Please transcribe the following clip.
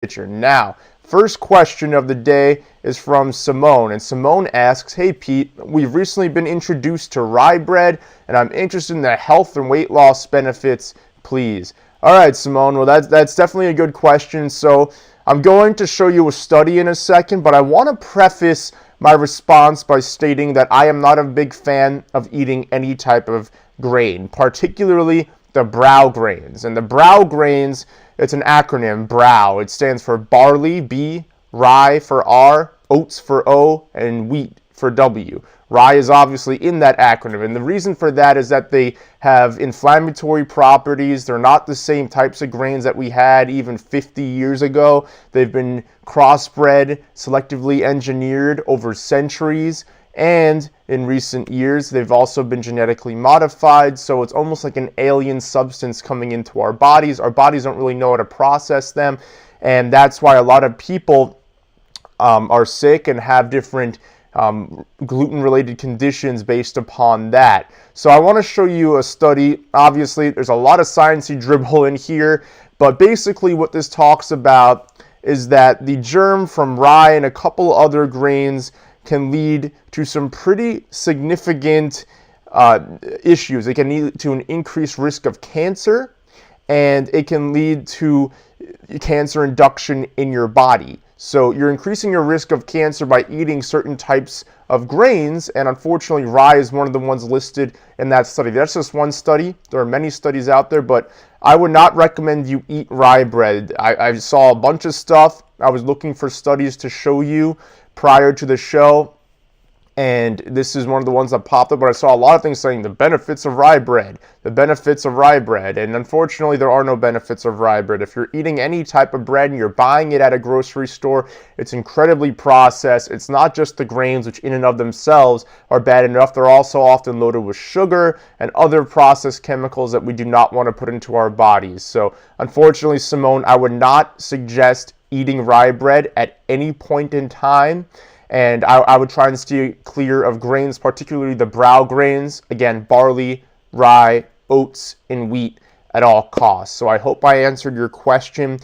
picture. Now, first question of the day is from Simone, and Simone asks, "Hey Pete, we've recently been introduced to rye bread, and I'm interested in the health and weight loss benefits, please." All right, Simone, well that's definitely a good question. So I'm going to show you a study in a second, but I want to preface my response by stating that I am not a big fan of eating any type of grain, particularly the brow grains. And the brow grains, it's an acronym, BROW. It stands for barley, B, rye for R, oats for O, and wheat for W. Rye is obviously in that acronym, and the reason for that is that they have inflammatory properties. They're not the same types of grains that we had even 50 years ago. They've been crossbred, selectively engineered over centuries, and in recent years they've also been genetically modified, so it's almost like an alien substance coming into our bodies. Our bodies don't really know how to process them, and that's why a lot of people are sick and have different gluten-related conditions based upon that. So I want to show you a study. Obviously, there's a lot of sciencey dribble in here, but basically what this talks about is that the germ from rye and a couple other grains can lead to some pretty significant issues. It can lead to an increased risk of cancer, and it can lead to cancer induction in your body. So you're increasing your risk of cancer by eating certain types of grains, and unfortunately rye is one of the ones listed in that study. That's just one study. There are many studies out there, but I would not recommend you eat rye bread. I saw a bunch of stuff. I was looking for studies to show you prior to the show, and this is one of the ones that popped up, but I saw a lot of things saying the benefits of rye bread, and unfortunately there are no benefits of rye bread. If you're eating any type of bread and you're buying it at a grocery store, it's incredibly processed. It's not just the grains, which in and of themselves are bad enough. They're also often loaded with sugar and other processed chemicals that we do not want to put into our bodies. So unfortunately, Simone, I would not suggest eating rye bread at any point in time. And I would try and stay clear of grains, particularly the brow grains. Again, barley, rye, oats, and wheat at all costs. So I hope I answered your question.